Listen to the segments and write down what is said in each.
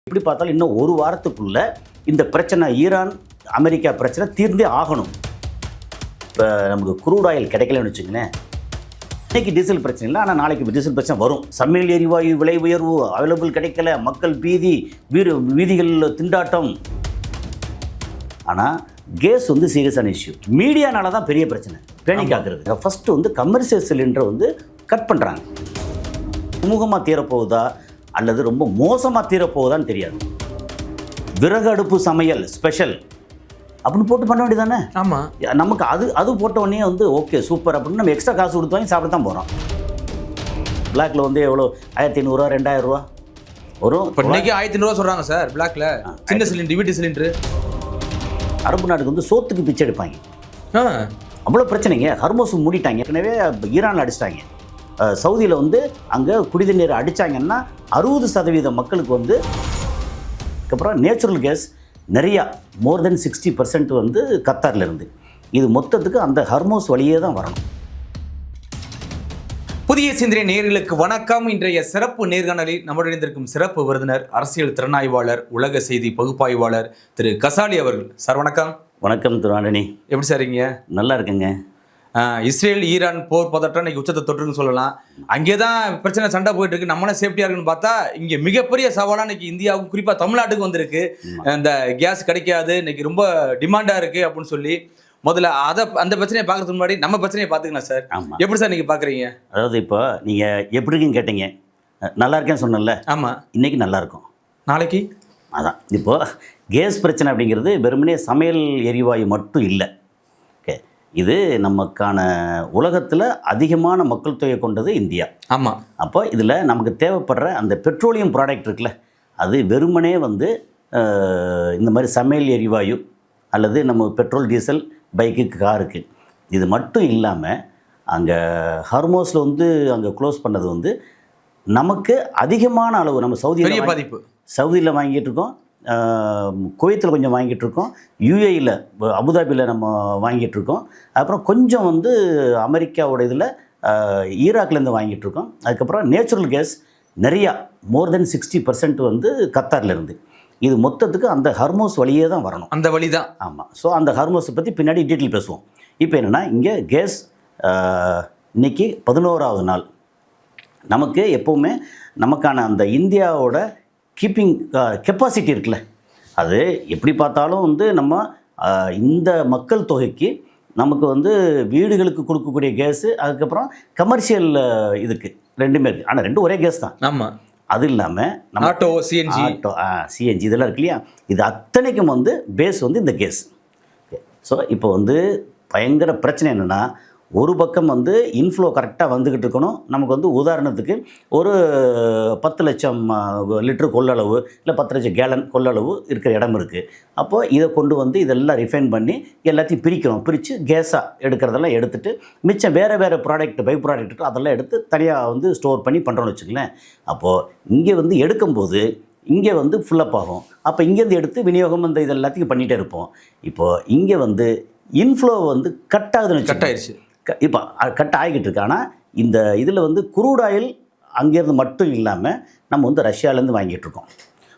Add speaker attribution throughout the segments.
Speaker 1: எப்படி பார்த்தாலும் இன்னும் ஒரு வாரத்துக்குள்ள இந்த பிரச்சனை ஈரான் அமெரிக்கா பிரச்சனை தீர்ந்தே ஆகணும். இப்போ நமக்கு குரூட் ஆயில் கிடைக்கலன்னு வச்சுங்களேன், இன்றைக்கி டீசல் பிரச்சனை இல்லை, ஆனால் நாளைக்கு டீசல் பிரச்சனை வரும். சமையல் எரிவாயு விலை உயர்வு அவைலபிள் கிடைக்கல, மக்கள் பீதி, வீதிகளில் திண்டாட்டம். ஆனால் கேஸ் வந்து சீரியஸான இஷ்யூ. மீடியானால தான் பெரிய பிரச்சனை பேணிக் ஆக்குறது. ஃபஸ்ட்டு வந்து கமர்ஷியல் சிலிண்டரை வந்து கட் பண்ணுறாங்க. சுமூகமாக தீரப்போகுதா அல்லது ரொம்ப மோசமாக தீரப்போகுதான்னு தெரியாது. விறகு அடுப்பு சமையல் ஸ்பெஷல் அப்படின்னு போட்டு பண்ண வேண்டியதானே?
Speaker 2: ஆமாம்,
Speaker 1: நமக்கு அது போட்ட உடனே வந்து ஓகே சூப்பர் அப்படின்னு நம்ம எக்ஸ்ட்ரா காசு கொடுத்து வாங்கி சாப்பிட தான் போகிறோம். பிளாக்ல வந்து எவ்வளோ 1500 2000 ரூபா வரும்.
Speaker 2: இப்போ இன்றைக்கி 1500 சொல்கிறாங்க சார் பிளாக்ல. சின்ன சிலிண்டர், வீட்டு சிலிண்டரு.
Speaker 1: அரபு நாட்டுக்கு வந்து சோத்துக்கு பிச்சை எடுப்பாங்க. அவ்வளோ பிரச்சனைங்க. ஹர்மோஸ் மூடிட்டாங்க, ஏற்கனவே ஈரானில் அடிச்சிட்டாங்க. சவுதியில் வந்து அங்கே குடிநீர் அடித்தாங்கன்னா 60% மக்களுக்கு வந்து அதுக்கப்புறம் நேச்சுரல் கேஸ் நிறையா மோர் தென் 60% வந்து கத்தாரில் இருந்து. இது மொத்தத்துக்கு அந்த ஹர்மோஸ் வழியே தான் வரணும்.
Speaker 2: புதிய சிந்தனை நேயர்களுக்கு வணக்கம். இன்றைய சிறப்பு நேர்காணலில் நம்முடன் இருந்திருக்கும் சிறப்பு விருந்தினர், அரசியல் திறனாய்வாளர், உலக செய்தி பகுப்பாய்வாளர் திரு கசாலி அவர்கள். சார் வணக்கம்.
Speaker 1: வணக்கம் திரு ஆண்டனி.
Speaker 2: எப்படி சார் இருக்கீங்க?
Speaker 1: நல்லா இருக்குங்க.
Speaker 2: இஸ்ரேல் ஈரான் போர் பதட்டம் இன்னைக்கு உச்சத்தை தொற்றுன்னு சொல்லலாம். அங்கே தான் பிரச்சனை, சண்டை போயிட்டு இருக்கு. நம்மளே சேஃப்டியாக இருக்குன்னு பார்த்தா இங்கே மிகப்பெரிய சவாலாக இன்னைக்கு இந்தியாவுக்கும் குறிப்பாக தமிழ்நாட்டுக்கு வந்திருக்கு. இந்த கேஸ் கிடைக்காது, இன்னைக்கு ரொம்ப டிமாண்டாக இருக்குது அப்படின்னு சொல்லி. முதல்ல அந்த பிரச்சனையை பார்க்கறதுக்கு முன்னாடி நம்ம பிரச்சனையை பார்த்துக்கலாம் சார். எப்படி சார் நீங்கள் பார்க்குறீங்க?
Speaker 1: அதாவது இப்போ நீங்கள் எப்படி இருக்குன்னு கேட்டீங்க, நல்லா இருக்கேன்னு சொன்னல. ஆமாம், இன்னைக்கு நல்லா இருக்கும், நாளைக்கு அதான். இப்போது கேஸ் பிரச்சனை அப்படிங்கிறது வெறுமனே சமையல் எரிவாயு மட்டும் இல்லை. ஓகே, இது நமக்கான உலகத்தில் அதிகமான மக்கள் தொகை கொண்டது இந்தியா. ஆமாம். அப்போ இதில் நமக்கு தேவைப்படுற அந்த பெட்ரோலியம் ப்ராடக்ட் இருக்குல்ல, அது வெறுமனே வந்து இந்த மாதிரி சமையல் எரிவாயு அல்லது நம்ம பெட்ரோல் டீசல் பைக்கு காருக்கு இது மட்டும் இல்லாமல் அங்கே ஹர்மோஸில் வந்து அங்கே க்ளோஸ் பண்ணது வந்து நமக்கு அதிகமான அளவு. நம்ம சவுதியில் வாங்கிட்டு இருக்கோம், குவைத்தில் கொஞ்சம் வாங்கிட்டு இருக்கோம், யூஏஇயில் அபுதாபியில் நம்ம வாங்கிட்டு இருக்கோம், அப்புறம் கொஞ்சம் வந்து அமெரிக்காவோட இதில் ஈராக்லேருந்து வாங்கிட்டு இருக்கோம். அதுக்கப்புறம் நேச்சுரல் கேஸ் நிறையா மோர் தென் 60% வந்து கத்தாரில் இருந்து. இது மொத்தத்துக்கு அந்த ஹர்மோஸ் வழியே தான் வரணும்.
Speaker 2: அந்த வழி தான்.
Speaker 1: ஆமாம். ஸோ அந்த ஹர்மோஸை பற்றி பின்னாடி டீட்டெயில் பேசுவோம். இப்போ என்னென்னா, இங்கே கேஸ் இன்றைக்கி 11வது நாள். நமக்கு எப்போவுமே நமக்கான அந்த இந்தியாவோட கீப்பிங் கெப்பாசிட்டி இருக்குல்ல, அது எப்படி பார்த்தாலும் வந்து நம்ம இந்த மக்கள் தொகைக்கு நமக்கு வந்து வீடுகளுக்கு கொடுக்கக்கூடிய கேஸு, அதுக்கப்புறம் கமர்ஷியல் இதுக்கு ரெண்டுமே இருக்குது. ஆனால் ரெண்டும் ஒரே கேஸ் தான். ஆமாம். அது இல்லாமல் நம்ம ஆட்டோ சிஎன்ஜி இதெல்லாம் இருக்கு இல்லையா, இது அத்தனைக்கும் வந்து பேஸ் வந்து இந்த கேஸ். ஸோ இப்போ வந்து பயங்கர பிரச்சனை என்னென்னா, ஒரு பக்கம் வந்து இன்ஃப்ளோ கரெக்டாக வந்துக்கிட்டு இருக்கணும். நமக்கு வந்து உதாரணத்துக்கு ஒரு 10 லட்சம் லிட்டரு கொள்ளளவு இல்லை 10 லட்சம் கேலன் கொள்ளளவு இருக்கிற இடம் இருக்குது. அப்போது இதை கொண்டு வந்து இதெல்லாம் ரிஃபைன் பண்ணி எல்லாத்தையும் பிரித்து கேஸாக எடுக்கிறதெல்லாம் எடுத்துகிட்டு மிச்சம் வேறு ப்ராடக்ட் பை ப்ராடக்ட் அதெல்லாம் எடுத்து தனியாக வந்து ஸ்டோர் பண்ணி பண்ணுறோன்னு வச்சுக்கலேன். அப்போது இங்கே வந்து எடுக்கும்போது இங்கே வந்து ஃபுல்லப் ஆகும். அப்போ இங்கேருந்து எடுத்து விநியோகம் இந்த இது எல்லாத்தையும் பண்ணிகிட்டே இருப்போம். இப்போது இங்கே வந்து இன்ஃப்ளோ வந்து கட் ஆகுதுன்னு
Speaker 2: ஆயிடுச்சு.
Speaker 1: இப்போ கட் ஆகிக்கிட்டு இருக்கு. ஆனால் இந்த இதில் வந்து குரூட் ஆயில் அங்கேருந்து மட்டும் இல்லாமல் நம்ம வந்து ரஷ்யாவிலேருந்து வாங்கிட்டுருக்கோம்.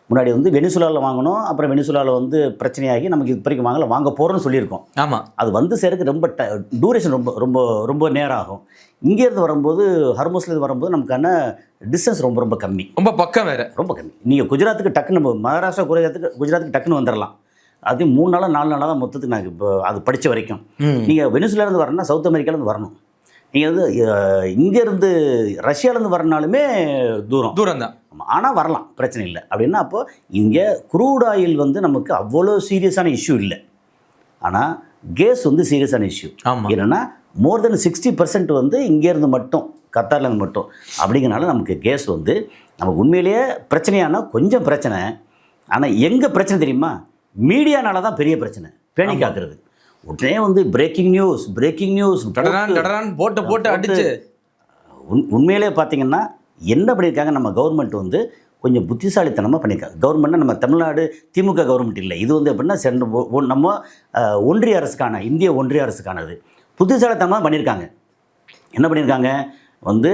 Speaker 1: முன்னாடி வந்து வெனிசுலாவில் வாங்கினோம், அப்புறம் வெனிசுலாவில் வந்து பிரச்சனையாகி நமக்கு இது வரைக்கும் வாங்க போகிறோன்னு சொல்லியிருக்கோம். ஆமாம். அது வந்து சேருக்கு ரொம்ப டூரேஷன் ரொம்ப ரொம்ப ரொம்ப நேரம் ஆகும். இங்கேருந்து வரும்போது ஹர்மோஸ்லேருந்து வரும்போது நமக்கான டிஸ்டன்ஸ் ரொம்ப கம்மி, ரொம்ப பக்கம் வேறு, ரொம்ப கம்மி. நீங்கள் குஜராத்துக்கு டக்குன்னு மகாராஷ்டிரா குஜராத்துக்கு டக்குன்னு வந்துடலாம். அது 3 நாளாக 4 நாளாக தான் மொத்தத்துக்கு நாங்கள் இப்போ அது படித்த வரைக்கும். நீங்கள் வெனிசுலாலேருந்து வரணும்னா சவுத் அமெரிக்காலேருந்து வரணும். நீங்கள் வந்து இங்கேருந்து ரஷ்யாவிலேருந்து வரனாலுமே தூரம் தான். ஆனால் வரலாம், பிரச்சனை இல்லை. அப்படின்னா அப்போது இங்கே குரூட் ஆயில் வந்து நமக்கு அவ்வளோ சீரியஸான இஷ்யூ இல்லை. ஆனால் கேஸ் வந்து சீரியஸான இஷ்யூ. என்னென்னா மோர் தென் 60% வந்து இங்கேருந்து மட்டும், கத்தார்லேருந்து மட்டும். அப்படிங்கிறனால நமக்கு கேஸ் வந்து நமக்கு உண்மையிலேயே பிரச்சனையான கொஞ்சம் பிரச்சனை. ஆனால் எங்கே பிரச்சனை தெரியுமா? மீடியானால தான் பெரிய பிரச்சனை பேணிக் ஆக்குறது. உடனே வந்து பிரேக்கிங் நியூஸ் போட்டு அடிச்சு. உண்மையிலே பார்த்தீங்கன்னா என்ன பண்ணியிருக்காங்க, நம்ம கவர்மெண்ட் வந்து கொஞ்சம் புத்திசாலித்தனமாக பண்ணியிருக்காங்க. கவர்மெண்ட்னா நம்ம தமிழ்நாடு திமுக கவர்மெண்ட் இல்லை, இது வந்து எப்படின்னா நம்ம ஒன்றிய அரசுக்கான, இந்திய ஒன்றிய அரசுக்கானது. புத்திசாலித்தனமாக பண்ணியிருக்காங்க. என்ன பண்ணியிருக்காங்க வந்து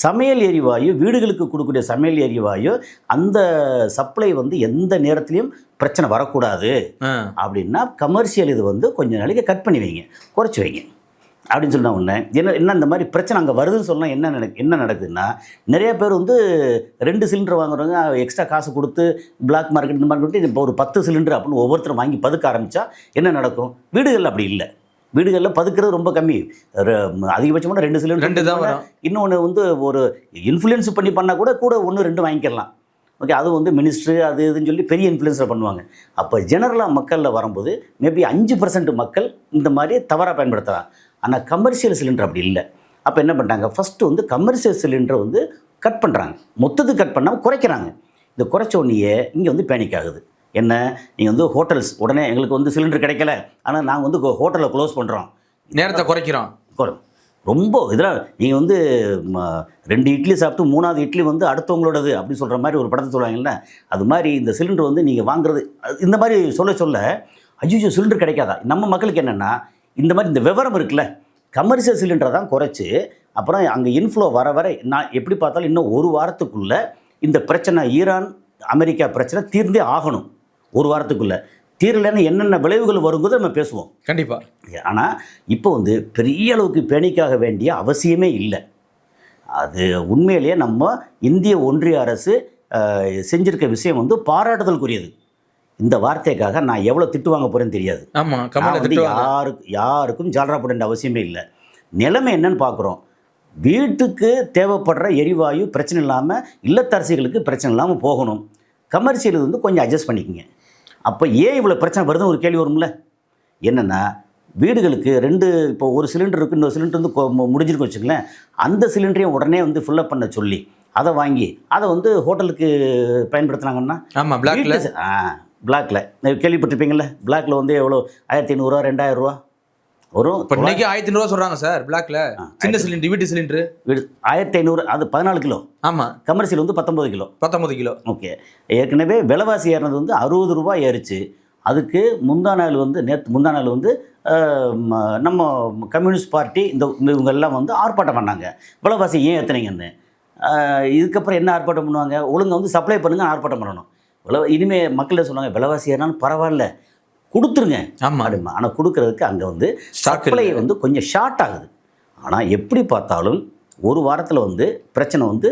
Speaker 1: சமையல் எரிவாயு, வீடுகளுக்கு கொடுக்கக்கூடிய சமையல் எரிவாயு, அந்த சப்ளை வந்து எந்த நேரத்துலையும் பிரச்சனை வரக்கூடாது அப்படின்னா கமர்ஷியல் இது வந்து கொஞ்சம் நாளைக்கு கட் பண்ணி வைங்க, குறைச்சி வைங்க அப்படின்னு சொன்ன உடனே என்ன இந்த மாதிரி பிரச்சனை அங்கே வருதுன்னு சொன்னால் என்ன நடக்குதுன்னா, நிறைய பேர் வந்து 2 சிலிண்டர் வாங்குறவங்க எக்ஸ்ட்ரா காசு கொடுத்து பிளாக் மார்க்கெட் இந்த மாதிரி கொடுத்து இப்போ ஒரு 10 சிலிண்டர் அப்படின்னு ஒவ்வொருத்தரும் வாங்கி பதுக்க ஆரம்பித்தா என்ன நடக்கும்? வீடுகளில் அப்படி இல்லை. வீடுகளில் பதுக்கிறது ரொம்ப கம்மி. அதிகபட்சமான 2 சிலிண்டர் தான் வரும். இன்னொன்று வந்து ஒரு இன்ஃப்ளூயன்ஸ் பண்ணால் கூட 1 2 வாங்கிக்கலாம். ஓகே, அது வந்து மினிஸ்ட்ரு அது இதுன்னு சொல்லி பெரிய இன்ஃப்ளூயன்ஸில் பண்ணுவாங்க. அப்போ ஜெனரலாக மக்களில் வரும்போது மேபி 5% மக்கள் இந்த மாதிரி தவறாக பயன்படுத்தலாம். ஆனால் கமர்ஷியல் சிலிண்டர் அப்படி இல்லை. அப்போ என்ன பண்ணுறாங்க, ஃபஸ்ட்டு வந்து கமர்ஷியல் சிலிண்டரை வந்து கட் பண்ணுறாங்க. மொத்தத்துக்கு கட் பண்ணாமல் குறைக்கிறாங்க. இந்த குறைச்ச உடனேயே இங்கே வந்து பேனிக் ஆகுது. என்ன, நீங்கள் வந்து ஹோட்டல்ஸ் உடனே எங்களுக்கு வந்து சிலிண்டர் கிடைக்கல, ஆனால் நாங்கள் வந்து ஹோட்டலை க்ளோஸ் பண்ணுறோம்,
Speaker 2: நேரத்தை குறைக்கிறோம்.
Speaker 1: ரொம்ப இதெல்லாம் நீங்கள் வந்து 2 இட்லி சாப்பிட்டு 3வது இட்லி வந்து அடுத்தவங்களோடது அப்படி சொல்கிற மாதிரி ஒரு படத்தை சொல்லுவாங்கல்ல, அது மாதிரி இந்த சிலிண்டர் வந்து நீங்கள் வாங்குறது இந்த மாதிரி சொல்ல ஐயோ சிலிண்டர் கிடைக்காதா. நம்ம மக்களுக்கு என்னென்னா இந்த மாதிரி இந்த விவரம் இருக்குல்ல, கமர்ஷியல் சிலிண்டரை தான் குறைச்சி அப்புறம் அங்கே இன்ஃப்ளோ வர நான் எப்படி பார்த்தாலும் இன்னும் 1 வாரத்துக்குள்ளே இந்த பிரச்சனை ஈரான் அமெரிக்கா பிரச்சனை தீர்ந்தே ஆகணும். 1 வாரத்துக்குள்ளே தீரலைன்னு என்னென்ன விளைவுகள் வருங்கிறத நம்ம பேசுவோம்
Speaker 2: கண்டிப்பாக.
Speaker 1: ஆனால் இப்போ வந்து பெரிய அளவுக்கு பேனிக்காக வேண்டிய அவசியமே இல்லை. அது உண்மையிலேயே நம்ம இந்திய ஒன்றிய அரசு செஞ்சிருக்க விஷயம் வந்து பாராட்டுதலுக்குரியது. இந்த வார்த்தைக்காக நான் எவ்வளோ திட்டு வாங்க போகிறேன்னு தெரியாது. யாருக்கும் ஜால்ரா போட வேண்டிய அவசியமே இல்லை. நிலைமை என்னன்னு பார்க்குறோம். வீட்டுக்கு தேவைப்படுற எரிவாயு பிரச்சனை இல்லாமல் இல்லத்தரசிகளுக்கு பிரச்சனை இல்லாமல் போகணும். கமர்ஷியல் வந்து கொஞ்சம் அட்ஜஸ்ட் பண்ணிக்கோங்க. அப்போ ஏன் இவ்வளோ பிரச்சனை வருதுன்னு ஒரு கேள்வி வரும்ல. என்னென்னா வீடுகளுக்கு 2 இப்போ ஒரு சிலிண்டர் இருக்குது, இன்னொரு சிலிண்டர் வந்து முடிஞ்சிருக்கு வச்சுங்களேன், அந்த சிலிண்டரையும் உடனே வந்து ஃபில்லப் பண்ண சொல்லி அதை வாங்கி அதை வந்து ஹோட்டலுக்கு பயன்படுத்துனாங்கன்னா பிளாக்ல கேள்விப்பட்டிருப்பீங்களே. பிளாக்ல வந்து எவ்வளோ 1500 2000 ரூபா வரும்.
Speaker 2: இப்போ இன்னைக்கு 1500 சொல்கிறாங்க சார் பிளாக்ல. சின்ன சிலிண்டர் வீட்டு சிலிண்டரு
Speaker 1: 1500, அது 14 கிலோ.
Speaker 2: ஆமாம்,
Speaker 1: கமர்ஷியல் வந்து 19 கிலோ. ஓகே, ஏற்கனவே விலைவாசி ஏறினது வந்து 60 ரூபா ஏறிச்சு. அதுக்கு முந்தா நாள் வந்து நம்ம கம்யூனிஸ்ட் பார்ட்டி இவங்கெல்லாம் வந்து ஆர்ப்பாட்டம் பண்ணாங்க, விலைவாசி ஏன் ஏற்றுனீங்கன்னு. இதுக்கப்புறம் என்ன ஆர்ப்பாட்டம் பண்ணுவாங்க, ஒழுங்கா வந்து சப்ளை பண்ணுங்க, ஆர்ப்பாட்டம் பண்ணணும். இனிமேல் மக்கள் சொன்னாங்க விலைவாசி ஏறினாலும் பரவாயில்ல கொடுத்துருங்க. ஆமாம், ஆனால் கொடுக்கறதுக்கு அங்கே வந்து சப்ளை வந்து கொஞ்சம் ஷார்ட் ஆகுது. ஆனால் எப்படி பார்த்தாலும் 1 வாரத்தில் வந்து பிரச்சனை வந்து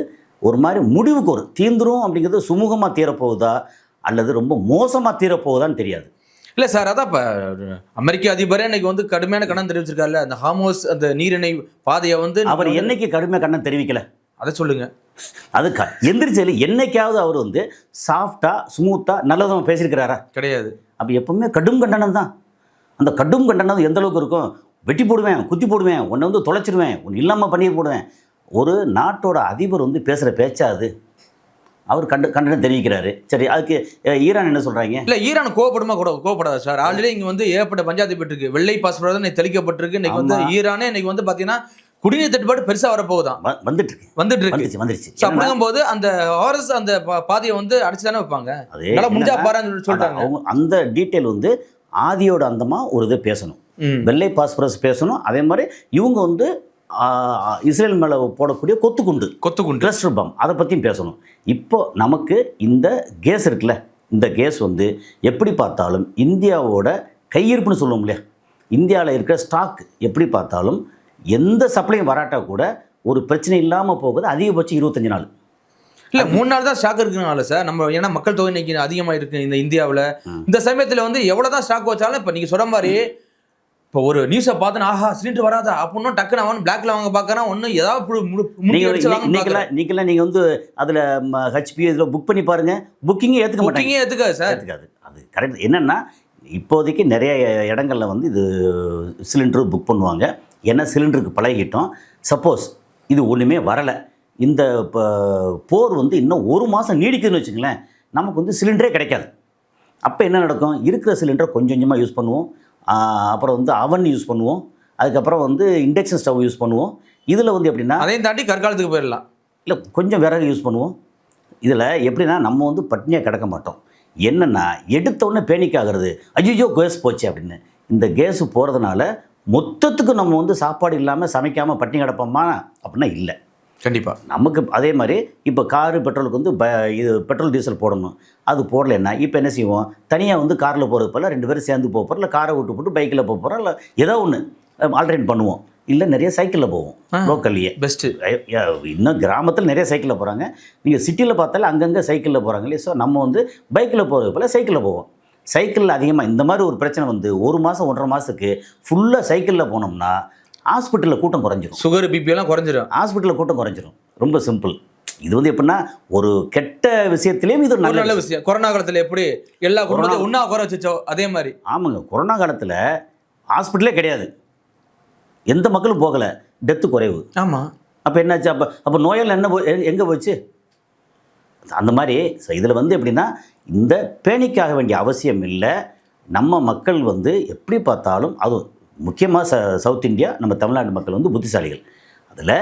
Speaker 1: ஒரு மாதிரி முடிவுக்கு தீர்ந்துரும். அப்படிங்கிறது சுமூகமாக தீரப்போகுதா அல்லது ரொம்ப மோசமாக தீரப்போகுதான்னு தெரியாது.
Speaker 2: இல்லை சார், அதான் இப்போ அமெரிக்க அதிபரே இன்னைக்கு வந்து கடுமையான கண்டனம் தெரிவிச்சிருக்காருல்ல. அந்த ஹார்மோஸ் அந்த நீரிணை பாதையை வந்து அவர்
Speaker 1: என்னைக்கு கடுமையாக கண்டனம் தெரிவிக்கல,
Speaker 2: அதை சொல்லுங்க.
Speaker 1: அது எந்திரிச்சது என்னைக்காவது அவர் வந்து சாஃப்டாக ஸ்மூத்தாக நல்லதாக பேசியிருக்கிறாரா?
Speaker 2: கிடையாது.
Speaker 1: அப்போ எப்பவுமே கடும் கண்டனம் தான். அந்த கடும் கண்டனம் எந்த அளவுக்கு இருக்கும், வெட்டி போடுவேன், குத்தி போடுவேன், உன்னை வந்து தொலைச்சிடுவேன், ஒன்று இல்லாமல் பண்ணி போடுவேன். ஒரு நாட்டோட அதிபர் வந்து பேசுகிற பேச்சா அது? அவர் கண்டனம் தெரிவிக்கிறாரு. சரி, அதுக்கு ஈரான் என்ன சொல்கிறாங்க?
Speaker 2: இல்லை, ஈரான் கோவப்படாது சார். ஆல்ரெடி இங்கே வந்து ஏகப்பட்ட பஞ்சாயத்து பெற்றிருக்கு. வெள்ளை பாஸ்போர்ட் இன்னைக்கு தெளிக்கப்பட்டிருக்கு. இன்னைக்கு வந்து ஈரானே இன்னைக்கு வந்து பார்த்தீங்கன்னா குடிநீர் தட்டுப்பாடு பெருசாக வரப்போகுதான், வந்துட்டு இருக்கு. அப்படிங்கும் போது அந்த ஆர்எஸ் அந்த பாதையை வந்து அடிச்சு தானே வைப்பாங்க. அதனால முடிஞ்சா பாருன்னு சொல்லிட்டாங்க.
Speaker 1: அந்த டீட்டெயில் வந்து ஆதியோட அந்தமாக ஒரு இது பேசணும், வெள்ளை பாஸ்பரஸ் பேசணும். அதே மாதிரி இவங்க வந்து இஸ்ரேல் மேலே போடக்கூடிய கொத்துக்குண்டு கிளஸ்டர் பம் அதை பற்றியும் பேசணும். இப்போ நமக்கு இந்த கேஸ் இருக்குல்ல, இந்த கேஸ் வந்து எப்படி பார்த்தாலும் இந்தியாவோட கையிருப்புன்னு சொல்லுவோம் இல்லையா, இந்தியாவில் இருக்கிற ஸ்டாக் எப்படி பார்த்தாலும் எந்த சப்ளையும் வராட்டா கூட ஒரு பிரச்சனை இல்லாமல் போகுது. அதிகபட்சம் 25 நாள்
Speaker 2: இல்லை 3 நாள் தான் ஸ்டாக் இருக்குனால சார். நம்ம ஏன்னா மக்கள் தொகை இன்னைக்கு அதிகமாக இருக்குது இந்த இந்தியாவில். இந்த சமயத்தில் வந்து எவ்வளோ தான் ஸ்டாக் வச்சாலும் இப்போ நீங்கள் சொல்கிற மாதிரி இப்போ ஒரு நியூஸை பார்த்தோன்னா ஆஹா சிலிண்டர் வராதா அப்படின்னு டக்குன்னு அவன் பிளாக்ல வாங்க பார்க்கறான். ஒன்றும் ஏதாவது நீங்கள் வந்து அதில் ஹெச்பி இதில் புக் பண்ணி பாருங்கள், புக்கிங்கே ஏற்றுக்காது சார். ஏற்றுக்காது. அது கரெக்ட். என்னென்னா இப்போதைக்கு நிறைய இடங்களில் வந்து இது சிலிண்டர் புக் பண்ணுவாங்க. ஏன்னா சிலிண்டருக்கு பழகிட்டோம். சப்போஸ் இது ஒன்றுமே வரலை, இந்த போர் வந்து இன்னும் 1 மாதம் நீடிக்குதுன்னு வச்சுங்களேன், நமக்கு வந்து சிலிண்டரே கிடைக்காது. அப்போ என்ன நடக்கும், இருக்கிற சிலிண்டரை கொஞ்சம் கொஞ்சமாக யூஸ் பண்ணுவோம். அப்புறம் வந்து அவன் யூஸ் பண்ணுவோம். அதுக்கப்புறம் வந்து இண்டக்ஷன் ஸ்டவ் யூஸ் பண்ணுவோம். இதில் வந்து எப்படின்னா அதையும் தாண்டி கற்காலத்துக்கு போயிடலாம். இல்லை கொஞ்சம் விறகு யூஸ் பண்ணுவோம். இதில் எப்படின்னா நம்ம வந்து பட்னியாக கிடக்க மாட்டோம். என்னென்னா எடுத்தோடனே பேனிக் ஆகிறது, ஐயோ கேஸ் போச்சு அப்படின்னு. இந்த கேஸு போகிறதுனால மொத்தத்துக்கு நம்ம வந்து சாப்பாடு இல்லாமல் சமைக்காமல் பட்டினி கிடப்போமா அப்படின்னா இல்லை. கண்டிப்பா.
Speaker 1: நமக்கு அதே மாதிரி இப்போ காரு பெட்ரோலுக்கு வந்து இது பெட்ரோல் டீசல் போடணும், அது போடலைன்னா இப்போ என்ன செய்வோம், தனியாக வந்து காரில் போகிறது போல 2 பேரும் சேர்ந்து போக போகிறோம், இல்லை காரை விட்டு போட்டு பைக்கில் போக போகிறோம், இல்லை ஏதோ ஒன்று ஆல்டர்னேட் பண்ணுவோம். இல்லை நிறைய சைக்கிளில் போவோம் லோக்கல்லையே.
Speaker 2: பெஸ்ட்டு.
Speaker 1: இன்னும் கிராமத்தில் நிறைய சைக்கிளில் போகிறாங்க. நீங்கள் சிட்டியில் பார்த்தாலே அங்கங்கே சைக்கிளில் போகிறாங்க இல்லையா. ஸோ நம்ம வந்து பைக்கில் போகிறது போல் சைக்கிளில் போவோம். சைக்கிளில் அதிகமாக இந்த மாதிரி ஒரு பிரச்சனை வந்து 1 மாதம் 1.5 மாதத்துக்கு ஃபுல்லாக சைக்கிளில் போனோம்னா ஹாஸ்பிட்டலில் கூட்டம் குறைஞ்சிரும்.
Speaker 2: சுகர் பிபி எல்லாம் குறைஞ்சிரும்.
Speaker 1: ஹாஸ்பிட்டலில் கூட்டம் குறைஞ்சிரும். ரொம்ப சிம்பிள். இது வந்து எப்படின்னா ஒரு கெட்ட விஷயத்துலேயும் இது ஒரு
Speaker 2: நல்ல விஷயம். கொரோனா காலத்தில் எப்படி எல்லா குடும்பத்தையும் ஒன்றா குறை வச்சோ அதே மாதிரி.
Speaker 1: ஆமாங்க. கொரோனா காலத்தில் ஹாஸ்பிட்டலே கிடையாது, எந்த மக்களும் போகலை, டெத்து குறைவு.
Speaker 2: ஆமாம்.
Speaker 1: அப்போ என்னாச்சு, அப்போ நோயால் என்ன எங்கே போச்சு அந்த மாதிரி. ஸோ இதில் வந்து எப்படின்னா இந்த பேனிக்காக வேண்டிய அவசியம் இல்லை. நம்ம மக்கள் வந்து எப்படி பார்த்தாலும் அதுவும் முக்கியமாக சவுத் இந்தியா நம்ம தமிழ்நாட்டு மக்கள் வந்து புத்திசாலிகள். அதில்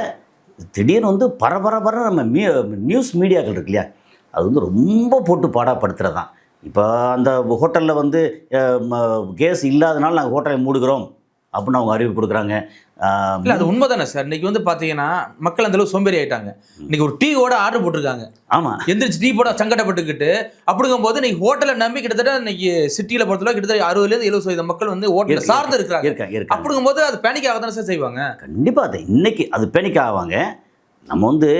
Speaker 1: திடீர்னு வந்து பரபரப்பர நம்ம நியூஸ் மீடியாக்கள் இருக்கு இல்லையா, அது வந்து ரொம்ப போட்டு பாடாப்படுத்துகிறது தான். இப்போ அந்த ஹோட்டலில் வந்து கேஸ் இல்லாதனால நாங்கள் ஹோட்டலை மூடுகிறோம் அப்படின்னு அவங்க அறிவிப்பு கொடுக்குறாங்க.
Speaker 2: இல்லை அது உண்மை தானே சார். இன்னைக்கு வந்து பார்த்தீங்கன்னா மக்கள் அந்தளவு சோம்பேறி ஆகிட்டாங்க. இன்னைக்கு ஒரு டீயோட ஆர்டர் போட்டிருக்காங்க.
Speaker 1: ஆமாம்.
Speaker 2: எந்திரிச்சு டீ போட சங்கடப்பட்டுக்கிட்டு அப்படிங்கும் போது இன்னைக்கு ஹோட்டலை நம்பி கிட்டத்தட்ட இன்னைக்கு சிட்டியில் பொறுத்தவரை கிட்டத்தட்ட 60-70% மக்கள் வந்து ஹோட்டலில் சார்ந்து இருக்கிறாங்க. அப்படிங்கும் போது அது பேனிக் ஆக தானே சார் செய்வாங்க.
Speaker 1: கண்டிப்பாக அது இன்னைக்கு அது பேனிக் ஆவாங்க. நம்ம வந்து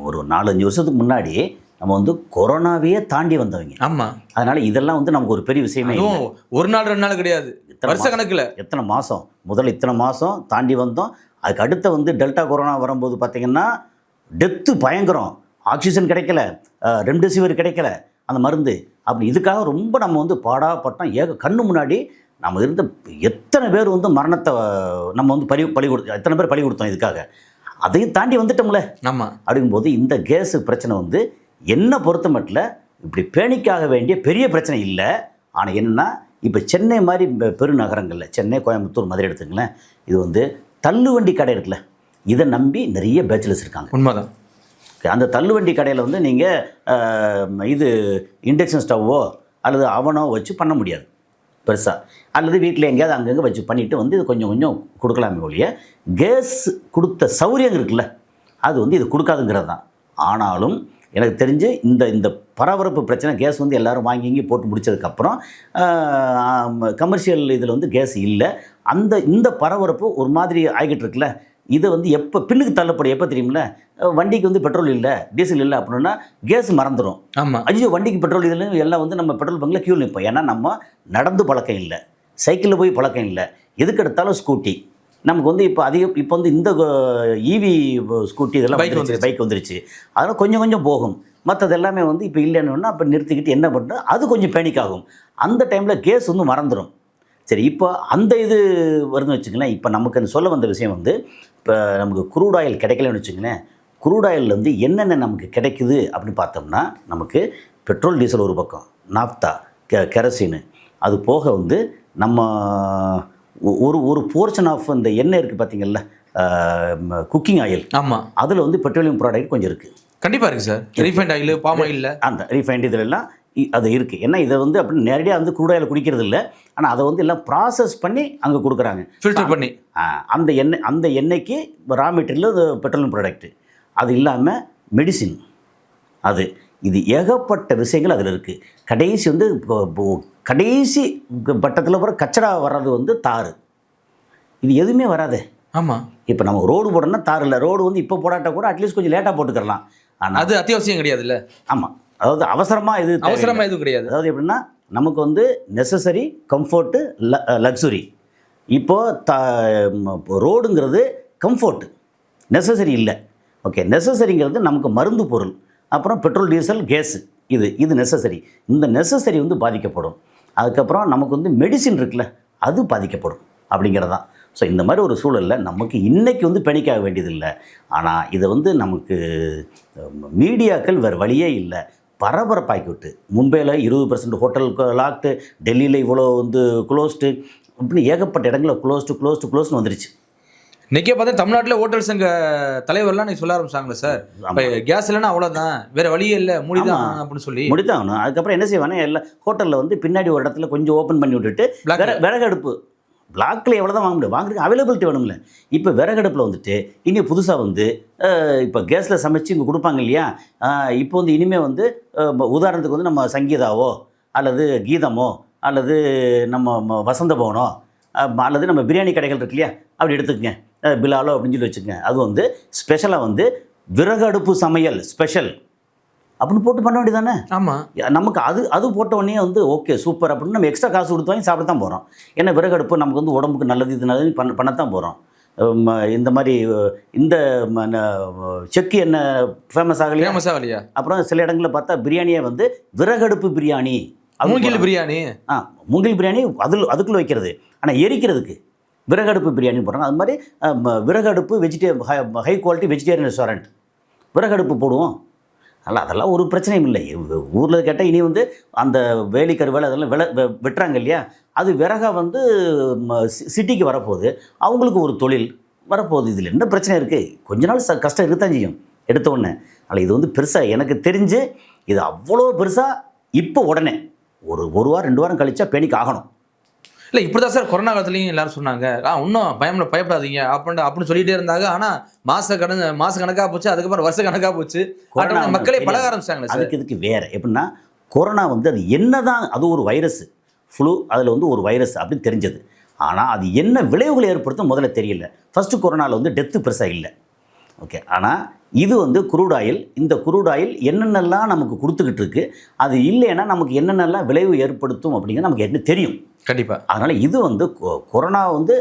Speaker 1: ஒரு 4-5 வருஷத்துக்கு முன்னாடி நம்ம வந்து கொரோனாவையே தாண்டி வந்தவங்க.
Speaker 2: ஆமாம்.
Speaker 1: அதனால இதெல்லாம் வந்து நமக்கு ஒரு பெரிய விஷயமே.
Speaker 2: ஒரு நாள் 2 நாள் கிடையாது, வருஷ கணக்கில்
Speaker 1: எத்தனை மாதம் முதல்ல இத்தனை மாதம் தாண்டி வந்தோம். அதுக்கு அடுத்த வந்து டெல்டா கொரோனா வரும்போது பார்த்திங்கன்னா டெத்து பயங்கரம். ஆக்சிஜன் கிடைக்கல, ரெம்டெசிவிர் கிடைக்கல அந்த மருந்து. அப்படி இதுக்காக ரொம்ப நம்ம வந்து பாடாப்பட்டோம். கண்ணு முன்னாடி நம்ம இருந்த எத்தனை பேர் வந்து மரணத்தை நம்ம வந்து பலி கொடுத்தோம், எத்தனை பேர் பலி கொடுத்தோம் இதுக்காக. அதையும் தாண்டி வந்துட்டோம்ல.
Speaker 2: ஆமாம்.
Speaker 1: அப்படிங்கும்போது இந்த கேஸு பிரச்சனை வந்து என்னை பொறுத்த மட்டும் இப்படி பேனிக்காக வேண்டிய பெரிய பிரச்சனை இல்லை. ஆனால் என்னென்னா இப்போ சென்னை மாதிரி பெருநகரங்களில், சென்னை, கோயம்புத்தூர், மதுரை எடுத்துங்களேன், இது வந்து தள்ளுவண்டி கடை இருக்குல்ல, இதை நம்பி நிறைய பேச்சுலர்ஸ் இருக்காங்க.
Speaker 2: உண்மைதான்.
Speaker 1: அந்த தள்ளுவண்டி கடையில் வந்து நீங்கள் இது இண்டக்ஷன் ஸ்டவ்வோ அல்லது அவனோ வச்சு பண்ண முடியாது பெருசாக, அல்லது வீட்டில் எங்கேயாவது அங்கங்கே வச்சு பண்ணிவிட்டு வந்து இது கொஞ்சம் கொஞ்சம் கொடுக்கலாமே ஒழிய கேஸ் கொடுத்த சௌகரியம் இருக்குல்ல அது வந்து இது கொடுக்காதுங்கிறது தான். ஆனாலும் எனக்கு தெரிஞ்சு இந்த பரபரப்பு பிரச்சனை கேஸ் வந்து எல்லோரும் வாங்கி இங்கே போட்டு முடித்ததுக்கப்புறம் கமர்ஷியல் இதில் வந்து கேஸ் இல்லை. இந்த பரபரப்பு ஒரு மாதிரி ஆகிட்டு இருக்குல்ல, இதை வந்து எப்போ பின்னுக்கு தள்ளப்படும் எப்போ தெரியுமில்ல, வண்டிக்கு வந்து பெட்ரோல் இல்லை டீசல் இல்லை அப்படின்னா கேஸ் மறந்துடும்.
Speaker 2: ஆமாம்.
Speaker 1: ஐயோ வண்டிக்கு பெட்ரோல் இதில் எல்லாம் வந்து நம்ம பெட்ரோல் பங்கில் க்யூ நிற்போம். ஏன்னா நம்ம நடந்து பழக்கம் இல்லை, சைக்கிளில் போய் பழக்கம் இல்லை, எதுக்கு எடுத்தாலும் ஸ்கூட்டி. நமக்கு வந்து இப்போ வந்து இந்த ஈவி ஸ்கூட்டி இதெல்லாம் பைக் வந்துருச்சு. அதெல்லாம் கொஞ்சம் கொஞ்சம் போகும். மற்றது எல்லாமே வந்து இப்போ இல்லைன்னு அப்போ நிறுத்திக்கிட்டு என்ன பண்ணுறோம், அது கொஞ்சம் பேனிக் ஆகும். அந்த டைமில் கேஸ் வந்து மறந்துடும். சரி, இப்போ அந்த இது வருதுன்னு வச்சுங்களேன். இப்போ நமக்கு சொல்ல வந்த விஷயம் வந்து இப்போ நமக்கு குரூட் ஆயில் கிடைக்கலன்னு வச்சுங்களேன். குரூட் ஆயில் வந்து என்னென்ன நமக்கு கிடைக்குது அப்படின்னு பார்த்தோம்னா, நமக்கு பெட்ரோல் டீசல் ஒரு பக்கம், நாப்தா, கெரசின், அது போக வந்து நம்ம ஒரு போர்ஷன் ஆஃப் இந்த எண்ணெய் இருக்குது பார்த்தீங்கல்ல, குக்கிங் ஆயில்.
Speaker 2: ஆமாம்.
Speaker 1: அதில் வந்து பெட்ரோலியம் ப்ராடக்ட் கொஞ்சம் இருக்குது.
Speaker 2: கண்டிப்பாக இருக்குது சார். ரீஃபைண்ட் ஆயில், பாம் ஆயில், அந்த
Speaker 1: ரீஃபைண்ட் இதிலெல்லாம் அது இருக்குது. ஏன்னா இதை வந்து அப்படி நேரடியாக வந்து குரூட் ஆயில் குடிக்கிறது இல்லை, ஆனால் அதை வந்து எல்லாம் ப்ராசஸ் பண்ணி அங்கே கொடுக்குறாங்க,
Speaker 2: ஃபில்டர் பண்ணி.
Speaker 1: அந்த எண்ணெய்க்கு ரா மெட்டீரியல் பெட்ரோலியம் ப்ராடக்ட்டு. அது இல்லாமல் மெடிசின், இது ஏகப்பட்ட விஷயங்கள் அதில் இருக்குது. கடைசி வந்து கடைசி பட்டத்தில் போகிற கச்சடா வர்றது வந்து தார். இது எதுவுமே வராது.
Speaker 2: ஆமாம்.
Speaker 1: இப்போ நம்ம ரோடு போடணும்னா தார் இல்லை, ரோடு வந்து இப்போ போடாட்டா கூட அட்லீஸ்ட் கொஞ்சம் லேட்டாக போட்டுக்கலாம். ஆனால்
Speaker 2: அது அத்தியாவசியம் கிடையாது இல்லை.
Speaker 1: ஆமாம், அதாவது அவசரமாக
Speaker 2: எதுவும் கிடையாது.
Speaker 1: அதாவது எப்படின்னா நமக்கு வந்து நெசசரி, கம்ஃபர்ட்டு, லக்ஸுரி. இப்போது ரோடுங்கிறது கம்ஃபர்ட்டு, நெசசரி இல்லை. ஓகே, நெசசரிங்கிறது நமக்கு மருந்து பொருள், அப்புறம் பெட்ரோல் டீசல் கேஸு, இது நெசசரி. இந்த நெசசரி வந்து பாதிக்கப்படும். அதுக்கப்புறம் நமக்கு வந்து மெடிசின் இருக்குல்ல, அது பாதிக்கப்படும் அப்படிங்கிறது தான். ஸோ இந்த மாதிரி ஒரு சூழலில் நமக்கு இன்றைக்கி வந்து பேனிக்காக வேண்டியதில்லை. ஆனால் இதை வந்து நமக்கு மீடியாக்கள் வேறு வழியே இல்லை, பரபரப்பாக்கி விட்டு. மும்பையில் 20% ஹோட்டல் லாக்டு, டெல்லியில் இவ்வளோ வந்து க்ளோஸ்டு, அப்படின்னு ஏகப்பட்ட இடங்களில் க்ளோஸ்டு வந்துருச்சு.
Speaker 2: இன்றைக்கே பார்த்தா தமிழ்நாட்டில் ஹோட்டல் சங்க தலைவர்லாம் நீங்கள் சொல்ல ஆரம்பிச்சாங்களே சார், இப்போ கேஸ் இல்லைன்னா அவ்வளோதான், வேறு வழியே இல்லை, முடிதான் அப்படின்னு சொல்லி
Speaker 1: முடித்தாகணும். அதுக்கப்புறம் என்ன செய்வானே, எல்லா ஹோட்டலில் வந்து பின்னாடி ஒரு இடத்துல கொஞ்சம் ஓப்பன் பண்ணி விட்டுட்டு விறகு அடுப்பு பிளாக்கில் எவ்வளோ தான் வாங்க முடியும், வாங்குறதுக்கு அவைலபிலிட்டி வேணும்ல. இப்போ விறகடுப்பில் வந்துட்டு இனி புதுசாக வந்து இப்போ கேஸில் சமைச்சு இங்கே கொடுப்பாங்க இல்லையா. இப்போ வந்து இனிமேல் வந்து உதாரணத்துக்கு வந்து நம்ம சங்கீதாவோ அல்லது கீதமோ அல்லது நம்ம வசந்த பவனோ அல்லது நம்ம பிரியாணி கடைகள் இருக்கு இல்லையா, அப்படி எடுத்துக்கங்க, பிலாலோ அப்படின்னு சொல்லி வச்சுக்கோங்க. அது வந்து ஸ்பெஷலாக வந்து விறகடுப்பு சமையல் ஸ்பெஷல் அப்படின்னு போட்டு பண்ண வேண்டியதானே.
Speaker 2: ஆமாம்,
Speaker 1: நமக்கு அது போட்ட உடனே வந்து ஓகே சூப்பர் அப்படின்னு நம்ம எக்ஸ்ட்ரா காசு கொடுத்து வாங்கி சாப்பிட தான் போகிறோம். ஏன்னா விறகடுப்பு நமக்கு வந்து உடம்புக்கு நல்லது, இது நல்லது பண்ணத்தான் போகிறோம். இந்த மாதிரி இந்த செக்கு என்ன ஃபேமஸ் ஆகலையா. அப்புறம் சில இடங்களில் பார்த்தா பிரியாணியை வந்து விறகடுப்பு பிரியாணி,
Speaker 2: மூங்கில் பிரியாணி.
Speaker 1: மூங்கில் பிரியாணி அதுக்குள்ளே வைக்கிறது, ஆனால் எரிக்கிறதுக்கு விறகடுப்பு பிரியாணி போடுறாங்க. அது மாதிரி விறகடுப்பு ஹை குவாலிட்டி வெஜிடேரியன் ரெஸ்டாரண்ட் விறகடுப்பு போடுவோம். அதெல்லாம் ஒரு பிரச்சனையும் இல்லை. ஊரில் கேட்டால் இனி வந்து அந்த வேலிக்கருவேலை அதெல்லாம் வெட்டுறாங்க இல்லையா, அது விறகா வந்து சிட்டிக்கு வரப்போகுது, அவங்களுக்கு ஒரு தொழில் வரப்போகுது. இதில் என்ன பிரச்சனை இருக்குது? கொஞ்ச நாள் கஷ்டம் இருக்கத்தான் செய்யும் எடுத்த உடனே. ஆனால் இது வந்து பெருசாக எனக்கு தெரிஞ்சு இது அவ்வளோ பெருசாக இப்போ உடனே ஒரு வாரம் 2 வாரம் கழிச்சா பேனிக் ஆகணும்.
Speaker 2: இல்லை இப்படி தான் சார் கொரோனா காலத்துலையும் எல்லாரும் சொன்னாங்க, இன்னும் பயப்படாதீங்க அப்படின்னு சொல்லிகிட்டே இருந்தாங்க. ஆனால் மாத கணக்காக போச்சு, அதுக்கப்புறம் வருஷ கணக்காக போச்சு, மக்களே பழக ஆரம்பிச்சாங்க.
Speaker 1: இதுக்கு வேறு எப்படின்னா, கொரோனா வந்து அது என்ன தான், அது ஒரு வைரஸ், ஃப்ளூ, அதில் வந்து ஒரு வைரஸ் அப்படின்னு தெரிஞ்சது. ஆனால் அது என்ன விளைவுகளை ஏற்படுத்தும் முதல்ல தெரியல. ஃபஸ்ட்டு கொரோனாவில் வந்து டெத்து பெருசாக இல்லை, ஓகே. ஆனால் இது வந்து குரூட் ஆயில், இந்த குரூட் ஆயில் என்னென்னலாம் நமக்கு கொடுத்துக்கிட்டு இருக்கு, அது இல்லைன்னா நமக்கு என்னென்னலாம் விளைவு ஏற்படுத்தும் அப்படிங்கிறது நமக்கு என்ன தெரியும்
Speaker 2: கண்டிப்பாக.
Speaker 1: அதனால் இது வந்து கொரோனா வந்து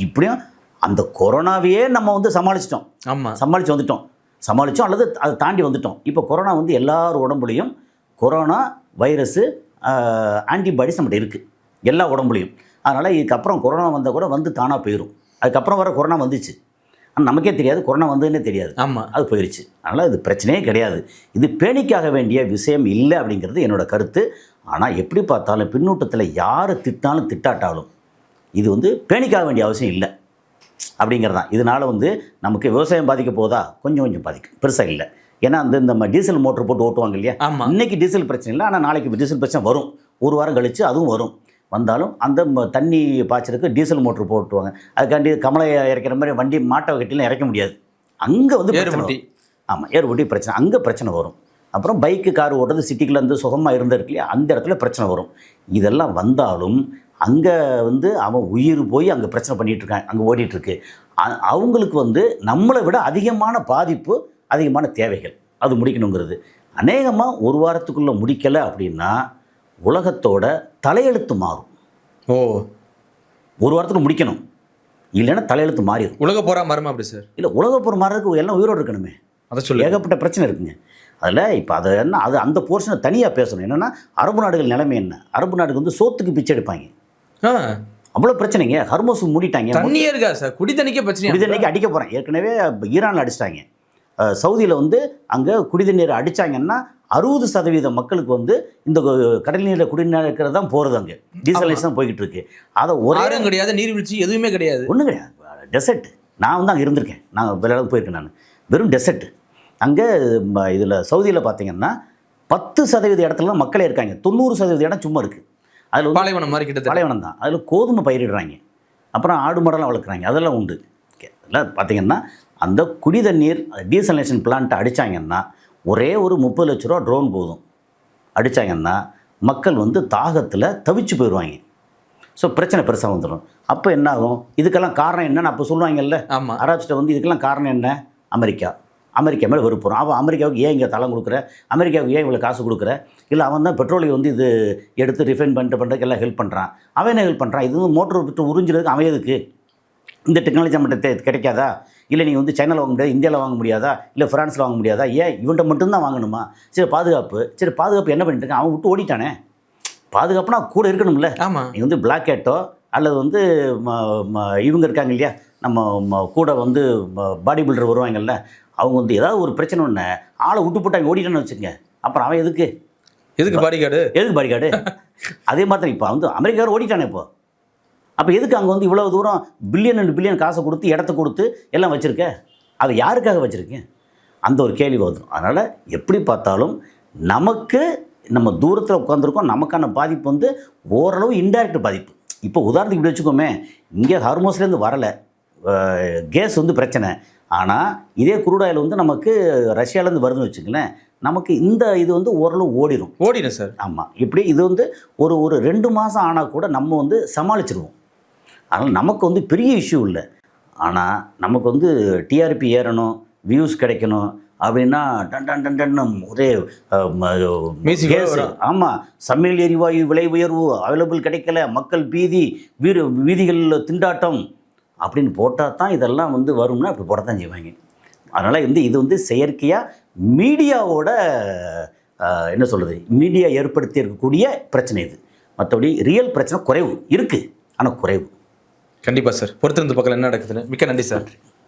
Speaker 1: இப்படியும் அந்த கொரோனாவையே நம்ம வந்து சமாளிச்சிட்டோம்.
Speaker 2: ஆமாம்,
Speaker 1: சமாளித்தோம் அல்லது அதை தாண்டி வந்துட்டோம். இப்போ கொரோனா வந்து எல்லார் உடம்புலையும் கொரோனா வைரஸு ஆன்டிபாடிஸ் நம்மகிட்ட இருக்குது எல்லா உடம்புலையும். அதனால் இதுக்கப்புறம் கொரோனா வந்தால் கூட வந்து தானாக போயிடும். அதுக்கப்புறம் வர கொரோனா வந்துச்சு, ஆனால் நமக்கே தெரியாது கொரோனா வந்ததுன்னே தெரியாது.
Speaker 2: ஆமாம்,
Speaker 1: அது போயிடுச்சு. அதனால் இது பிரச்சனையே கிடையாது. இது பேணிக்காக வேண்டிய விஷயம் இல்லை அப்படிங்கிறது என்னோடய கருத்து. ஆனால் எப்படி பார்த்தாலும் பின்னூட்டத்தில் யார் திட்டாலும் திட்டாட்டாலும் இது வந்து பேணிக்காக வேண்டிய அவசியம் இல்லை அப்படிங்கிறது தான். இதனால் வந்து நமக்கு விவசாயம் பாதிக்க போதா, கொஞ்சம் பாதிக்கும், பெருசாக இல்லை. ஏன்னா இந்த டீசல் மோட்டர் போட்டு ஓட்டுவாங்க இல்லையா, இன்றைக்கி டீசல் பிரச்சனை இல்லை, ஆனால் நாளைக்கு டீசல் பிரச்சனை வரும், ஒரு வாரம் கழித்து அதுவும் வரும். வந்தாலும் அந்த தண்ணி பாய்ச்சலுக்கு டீசல் மோட்ரு போட்டுவாங்க. அதுக்காண்டி கமலை இறக்கிற மாதிரி வண்டி மாட்டை கட்டிலாம் இறக்க முடியாது. அங்கே வந்து ஏறுபட்டி, ஆமாம் ஏறுபட்டி பிரச்சனை, அங்கே பிரச்சனை வரும். அப்புறம் பைக்கு கார் ஓட்டுறது சிட்டிக்குள்ளே இருந்து சுகமாக இருந்திருக்கு இல்லையா, அந்த இடத்துல பிரச்சனை வரும். இதெல்லாம் வந்தாலும் அங்கே வந்து அவன் உயிர் போய் அங்கே பிரச்சனை பண்ணிகிட்ருக்கான், அங்கே ஓடிட்டுருக்கு. அவங்களுக்கு வந்து நம்மளை விட அதிகமான பாதிப்பு, அதிகமான தேவைகள், அது முடிக்கணுங்கிறது. அநேகமாக ஒரு வாரத்துக்குள்ளே முடிக்கலை அப்படின்னா உலகத்தோட தலையெழுத்து மாறும். ஒரு வாரத்துக்கு முடிக்கணும், இல்லைன்னா தலையெழுத்து மாறிடும்.
Speaker 2: உலக போரா மாறுமா அப்படி சார்?
Speaker 1: இல்லை, உலக போர் மாறதுக்கு எல்லாம் உயிரோடு இருக்கணுமே,
Speaker 2: அதை சொல்லி
Speaker 1: ஏகப்பட்ட பிரச்சனை இருக்குங்க அதில். இப்போ அதை என்ன அது அந்த போர்ஷனை தனியாக பேசணும். என்னென்னா அரபு நாடுகள் நிலைமை என்ன, அரபு நாடுகள் வந்து சோத்துக்கு பிச்சை எடுப்பாங்க, அவ்வளோ பிரச்சனைங்க. ஹர்மோஸ் மூடிட்டாங்க,
Speaker 2: தண்ணியே இருக்கா சார், குடி தண்ணிக்கே பிரச்சனை,
Speaker 1: குடி தண்ணிக்கு அடிக்க போகிறேன். ஏற்கனவே ஈரானில் அடிச்சிட்டாங்க, சவுதியில் வந்து அங்கே குடி தண்ணீரை அடித்தாங்கன்னா 60% மக்களுக்கு வந்து இந்த கடல் நீரில் குடிநீர் இருக்கிறது தான் போகிறது, அங்கே டீசலைஸ் தான் போய்கிட்டு இருக்கு. அதை
Speaker 2: ஒரே கிடையாது, நீர்வீழ்ச்சி எதுவுமே கிடையாது,
Speaker 1: ஒன்றும் கிடையாது, டெசர்ட். நான் வந்து அங்கே இருந்திருக்கேன், நான் வேறு இடத்துக்கு போயிருக்கேன், நான் வெறும் டெசர்ட். அங்கே இதில் சவுதியில் பார்த்தீங்கன்னா 10% இடத்துல தான் மக்களே இருக்காங்க, 90% இடம் சும்மா இருக்குது. அதில்
Speaker 2: பாலைவனம் மாதிரி கிட்ட
Speaker 1: பாலைவனம் தான். அதில் கோதுமை பயிரிடுறாங்க, அப்புறம் ஆடு மாடெல்லாம் வளர்க்குறாங்க, அதெல்லாம் உண்டு. அதெல்லாம் பார்த்தீங்கன்னா அந்த குடி தண்ணீர் டீசலேஷன் பிளான்ட்டை அடித்தாங்கன்னா ஒரே ஒரு 30 லட்ச ரூபா ட்ரோன் போதும், அடித்தாங்கன்னா மக்கள் வந்து தாகத்தில் தவிச்சு போயிடுவாங்க. ஸோ பிரச்சனை பெருசாக வந்துடும். அப்போ என்ன ஆகும், இதுக்கெல்லாம் காரணம் என்னன்னு அப்போ சொல்லுவாங்கல்ல, அரப்ஸ்ட்டை வந்து இதுக்கெல்லாம் காரணம் என்ன, அமெரிக்கா மேலே வெறுப்புறோம். அவன் அமெரிக்காவுக்கு ஏன் இங்கே தளம் கொடுக்குற, அமெரிக்காவுக்கு ஏன் இவ்வளோ காசு கொடுக்குற, இல்லை அவன் தான் பெட்ரோலியம் வந்து இது எடுத்து ரிஃபைன் பண்ணுறதுக்கு எல்லாம் ஹெல்ப் பண்ணுறான், அவன் என்ன ஹெல்ப் பண்ணுறான், இது வந்து மோட்டர் விட்டு உறிஞ்சிறதுக்கு அவன் எதுக்கு, இந்த டெக்னாலஜி நம்மகிட்ட கிடைக்காதா, இல்லை நீங்கள் வந்து சைனாவில் வாங்க முடியாது, இந்தியாவில் வாங்க முடியாதா, இல்லை ஃப்ரான்ஸில் வாங்க முடியாதா, ஏன் இவன்கிட்ட மட்டும்தான் வாங்கணுமா, சரி பாதுகாப்பு என்ன பண்ணிட்டு இருக்கான், அவன் விட்டு ஓடிட்டானே, பாதுகாப்புனா கூட இருக்கணும்ல.
Speaker 2: ஆமாம்,
Speaker 1: நீ வந்து பிளாக் கேட்டோ அல்லது வந்து இவங்க இருக்காங்க இல்லையா, நம்ம கூட வந்து பாடி பில்டர் வருவாங்கல்ல, அவங்க வந்து ஏதாவது ஒரு பிரச்சனை ஒன்று ஆளை விட்டு போட்டாங்க ஓடிட்டான்னு வச்சுக்கோங்க, அப்புறம் அவன் எதுக்கு பாடிகார்டு அதே மாதிரி இப்போ வந்து அமெரிக்காவில் ஓடிட்டானே இப்போ, அப்போ எதுக்கு அங்கே வந்து இவ்வளோ தூரம் பில்லியன் காசை கொடுத்து இடத்த கொடுத்து எல்லாம் வச்சுருக்க, அது யாருக்காக வச்சுருக்கேன், அந்த ஒரு கேள்வி வந்துடும். அதனால் எப்படி பார்த்தாலும் நமக்கு நம்ம தூரத்தில் உட்காந்துருக்கோம், நமக்கான பாதிப்பு வந்து ஓரளவு இன்டைரக்ட் பாதிப்பு, இப்போ உதாரணத்துக்கு இப்படி வச்சுக்கோமே, இங்கே ஹார்மோஸ்லேருந்து வரலை, கேஸ் வந்து பிரச்சனை. ஆனால் இதே குரூட் ஆயில் வந்து நமக்கு ரஷ்யாவிலேருந்து வருதுன்னு வச்சுங்களேன், நமக்கு இந்த இது வந்து ஓரளவு
Speaker 2: ஓடிடும் சார்.
Speaker 1: ஆமாம், இப்படி இது வந்து ஒரு ஒரு 2 மாதம் ஆனால் கூட நம்ம வந்து சமாளிச்சிருவோம். அதனால் நமக்கு வந்து பெரிய இஷ்யூ இல்லை. ஆனால் நமக்கு வந்து டிஆர்பி ஏறணும், வியூஸ் கிடைக்கணும் அப்படின்னா டன் டன் டன் டன் ஒரே
Speaker 2: Music
Speaker 1: கேஸ்.
Speaker 2: வரும்.
Speaker 1: ஆமாம், சமையல் எரிவாயு விலை உயர்வு, அவைலபிள் கிடைக்கல, மக்கள் பீதி, வீதிகளில் திண்டாட்டம் அப்படின்னு போட்டால் தான் இதெல்லாம் வந்து வரும்னா அப்படி போட தான் செய்வாங்க. அதனால் வந்து இது வந்து செயற்கையாக மீடியாவோட என்ன சொல்கிறது, மீடியா ஏற்படுத்தி இருக்கக்கூடிய பிரச்சனை இது. மற்றபடி ரியல் பிரச்சனை குறைவு இருக்குது, ஆனால் குறைவு.
Speaker 2: கண்டிப்பாக சார். பொறுத்திருந்து பார்க்கலாம் என்ன நடக்குதுன்னு. மிக்க நன்றி சார்.